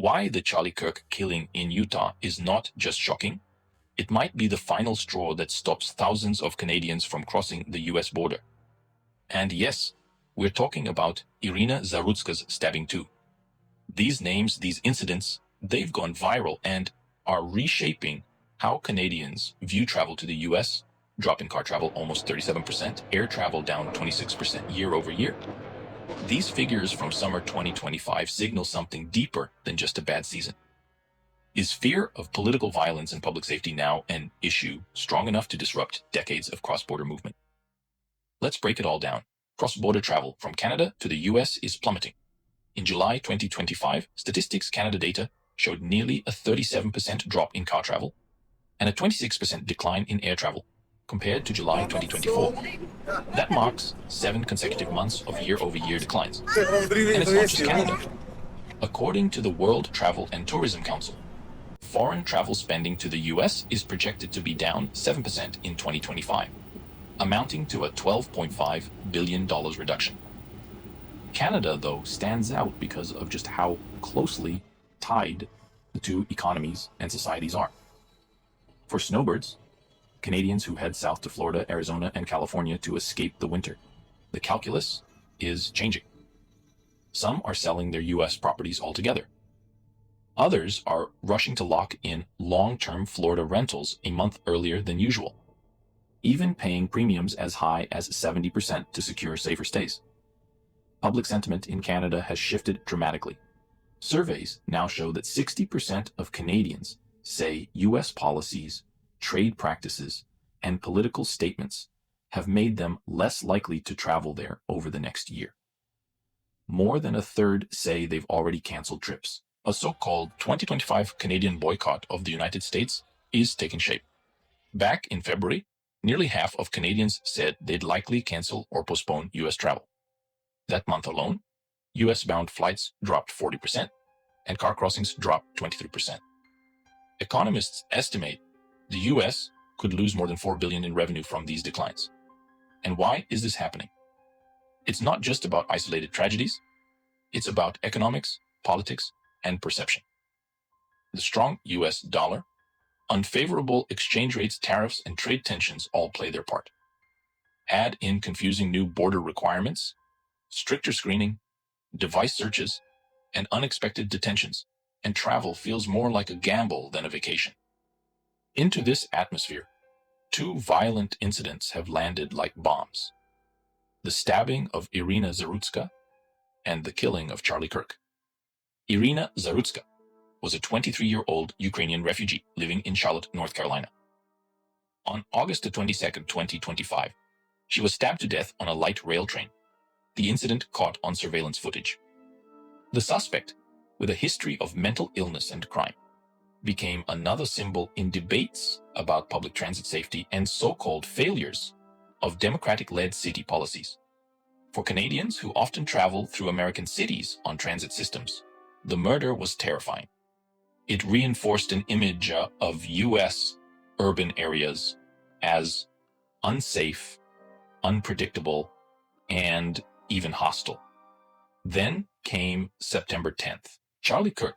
Why the Charlie Kirk killing in Utah is not just shocking, it might be the final straw that stops thousands of Canadians from crossing the US border. And yes, we're talking about Irina Zarutska's stabbing too. These names, these incidents, they've gone viral and are reshaping how Canadians view travel to the US, drop in car travel almost 37%, air travel down 26% year over year. These figures from summer 2025 signal something deeper than just a bad season. Is fear of political violence and public safety now an issue strong enough to disrupt decades of cross-border movement? Let's break it all down. Cross-border travel from Canada to the US is plummeting. In July 2025, Statistics Canada data showed nearly a 37% drop in car travel and a 26% decline in air travel compared to July 2024. That marks 7 consecutive months of year-over-year declines. And it's not just Canada. According to the World Travel and Tourism Council, foreign travel spending to the US is projected to be down 7% in 2025, amounting to a $12.5 billion reduction. Canada, though, stands out because of just how closely tied the two economies and societies are. For snowbirds, Canadians who head south to Florida, Arizona, and California to escape the winter, the calculus is changing. Some are selling their US properties altogether. Others are rushing to lock in long-term Florida rentals a month earlier than usual, even paying premiums as high as 70% to secure safer stays. Public sentiment in Canada has shifted dramatically. Surveys now show that 60% of Canadians say US policies, trade practices, and political statements have made them less likely to travel there over the next year. More than a third say they've already canceled trips. A so-called 2025 Canadian boycott of the United States is taking shape. Back in February, nearly half of Canadians said they'd likely cancel or postpone US travel. That month alone, US-bound flights dropped 40%, and car crossings dropped 23%. Economists estimate the US could lose more than $4 billion in revenue from these declines. And why is this happening? It's not just about isolated tragedies. It's about economics, politics, and perception. The strong US dollar, unfavorable exchange rates, tariffs, and trade tensions all play their part. Add in confusing new border requirements, stricter screening, device searches, and unexpected detentions, and travel feels more like a gamble than a vacation. Into this atmosphere, 2 violent incidents have landed like bombs: the stabbing of Irina Zarutska and the killing of Charlie Kirk. Irina Zarutska was a 23-year-old Ukrainian refugee living in Charlotte, North Carolina. On August 22, 2025, she was stabbed to death on a light rail train. The incident caught on surveillance footage. The suspect, with a history of mental illness and crime, became another symbol in debates about public transit safety and so-called failures of Democratic-led city policies. For Canadians who often travel through American cities on transit systems, the murder was terrifying. It reinforced an image of US urban areas as unsafe, unpredictable, and even hostile. Then came September 10th. Charlie Kirk,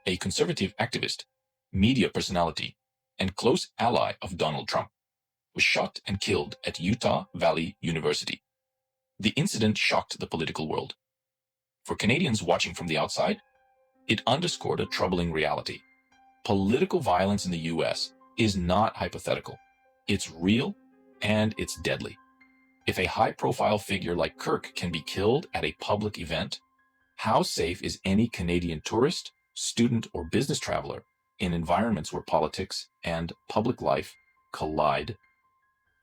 a conservative activist, media personality, and close ally of Donald Trump, was shot and killed at Utah Valley University. The incident shocked the political world. For Canadians watching from the outside, it underscored a troubling reality. Political violence in the US is not hypothetical. It's real and it's deadly. If a high-profile figure like Kirk can be killed at a public event, how safe is any Canadian tourist, student, or business traveler in environments where politics and public life collide?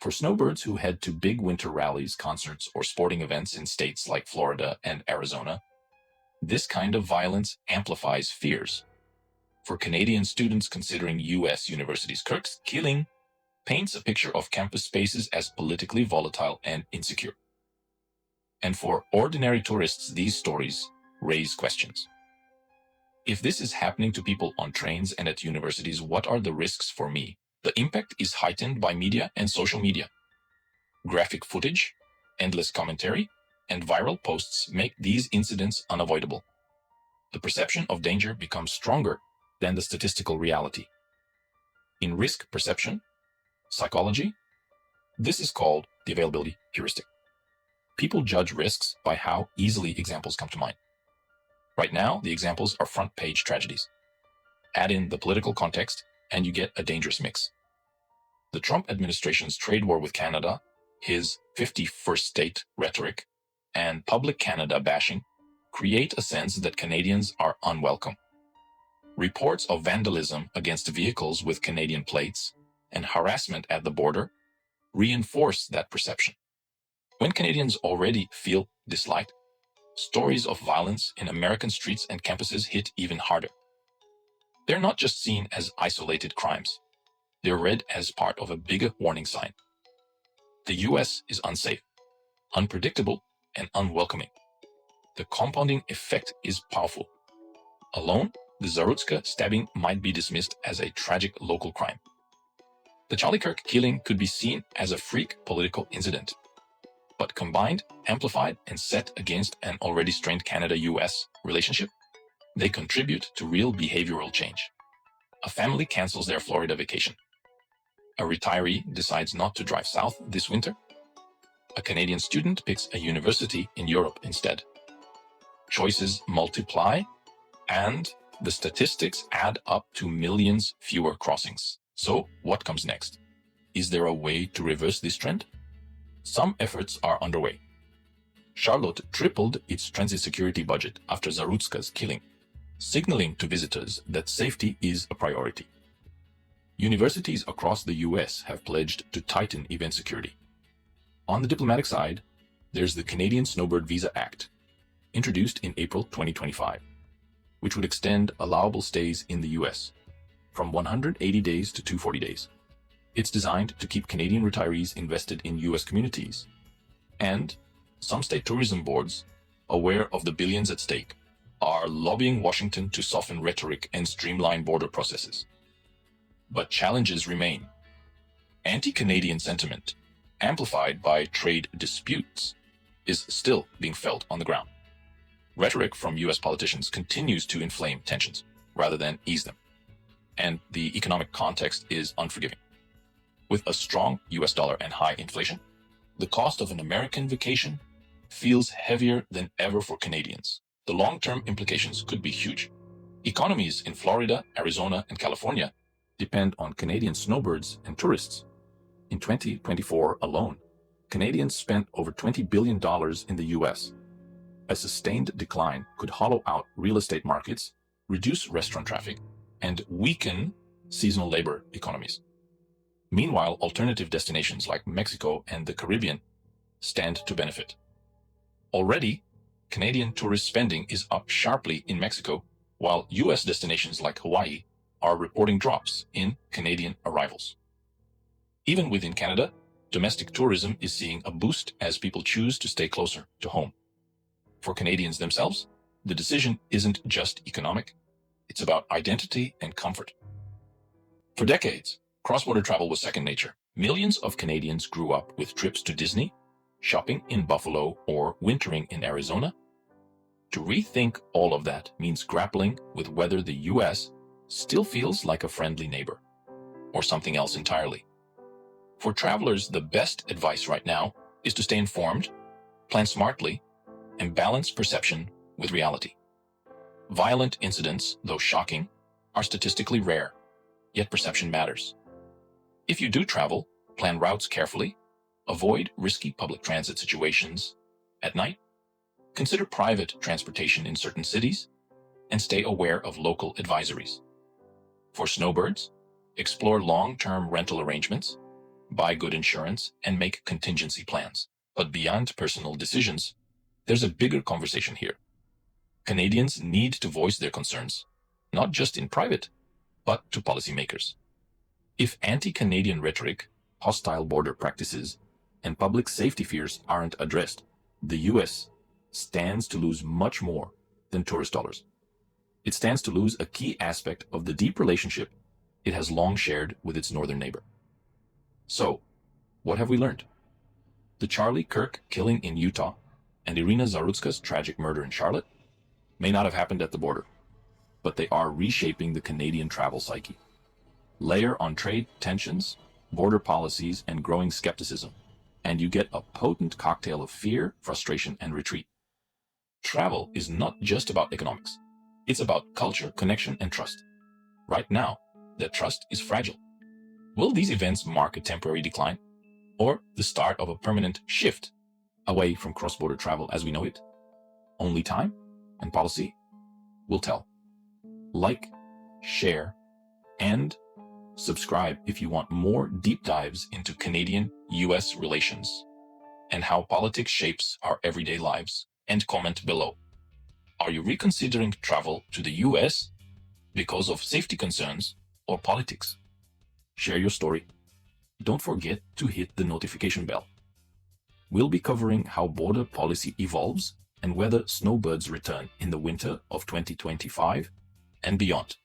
For snowbirds who head to big winter rallies, concerts, or sporting events in states like Florida and Arizona, this kind of violence amplifies fears. For Canadian students considering US universities, Kirk's killing paints a picture of campus spaces as politically volatile and insecure. And for ordinary tourists, these stories raise questions. If this is happening to people on trains and at universities, what are the risks for me? The impact is heightened by media and social media. Graphic footage, endless commentary, and viral posts make these incidents unavoidable. the perception of danger becomes stronger than the statistical reality. In risk perception psychology, this is called the availability heuristic. People judge risks by how easily examples come to mind. Right now, the examples are front-page tragedies. Add in the political context, and you get a dangerous mix. The Trump administration's trade war with Canada, his 51st state rhetoric, and public Canada bashing create a sense that Canadians are unwelcome. Reports of vandalism against vehicles with Canadian plates and harassment at the border reinforce that perception. When Canadians already feel disliked, stories of violence in American streets and campuses hit even harder. They're not just seen as isolated crimes. They're read as part of a bigger warning sign. The US is unsafe, unpredictable, and unwelcoming. The compounding effect is powerful. Alone, the Zarutska stabbing might be dismissed as a tragic local crime. The Charlie Kirk killing could be seen as a freak political incident. But combined, amplified, and set against an already strained Canada-US relationship, they contribute to real behavioral change. A family cancels their Florida vacation. A retiree decides not to drive south this winter. A Canadian student picks a university in Europe instead. Choices multiply, and the statistics add up to millions fewer crossings. So, what comes next? Is there a way to reverse this trend? Some efforts are underway. Charlotte tripled its transit security budget after Zarutska's killing, signaling to visitors that safety is a priority. Universities across the US have pledged to tighten event security. On the diplomatic side, there's the Canadian Snowbird Visa Act, introduced in April 2025, which would extend allowable stays in the US from 180 days to 240 days. It's designed to keep Canadian retirees invested in US communities. And some state tourism boards, aware of the billions at stake, are lobbying Washington to soften rhetoric and streamline border processes. But challenges remain. Anti-Canadian sentiment, amplified by trade disputes, is still being felt on the ground. Rhetoric from US politicians continues to inflame tensions rather than ease them. And the economic context is unforgiving. With a strong US dollar and high inflation, the cost of an American vacation feels heavier than ever for Canadians. The long-term implications could be huge. Economies in Florida, Arizona, and California depend on Canadian snowbirds and tourists. In 2024 alone, Canadians spent over $20 billion in the US. A sustained decline could hollow out real estate markets, reduce restaurant traffic, and weaken seasonal labor economies. Meanwhile, alternative destinations like Mexico and the Caribbean stand to benefit. Already, Canadian tourist spending is up sharply in Mexico, while US destinations like Hawaii are reporting drops in Canadian arrivals. Even within Canada, domestic tourism is seeing a boost as people choose to stay closer to home. For Canadians themselves, the decision isn't just economic, it's about identity and comfort. For decades, cross-border travel was second nature. Millions of Canadians grew up with trips to Disney, shopping in Buffalo, or wintering in Arizona. To rethink all of that means grappling with whether the US still feels like a friendly neighbor, or something else entirely. For travelers, the best advice right now is to stay informed, plan smartly, and balance perception with reality. Violent incidents, though shocking, are statistically rare, yet perception matters. If you do travel, plan routes carefully, avoid risky public transit situations at night, consider private transportation in certain cities, and stay aware of local advisories. For snowbirds, explore long-term rental arrangements, buy good insurance, and make contingency plans. But beyond personal decisions, there's a bigger conversation here. Canadians need to voice their concerns, not just in private, but to policymakers. If anti-Canadian rhetoric, hostile border practices, and public safety fears aren't addressed, the US stands to lose much more than tourist dollars. It stands to lose a key aspect of the deep relationship it has long shared with its northern neighbor. So, what have we learned? The Charlie Kirk killing in Utah and Irina Zarutska's tragic murder in Charlotte may not have happened at the border, but they are reshaping the Canadian travel psyche. Layer on trade tensions, border policies, and growing skepticism, and you get a potent cocktail of fear, frustration, and retreat. Travel is not just about economics. It's about culture, connection, and trust. Right now, that trust is fragile. Will these events mark a temporary decline or the start of a permanent shift away from cross-border travel as we know it? Only time and policy will tell. Like, share, and subscribe if you want more deep dives into Canadian-US relations and how politics shapes our everyday lives. And comment below. Are you reconsidering travel to the US because of safety concerns or politics? Share your story. Don't forget to hit the notification bell. We'll be covering how border policy evolves and whether snowbirds return in the winter of 2025 and beyond.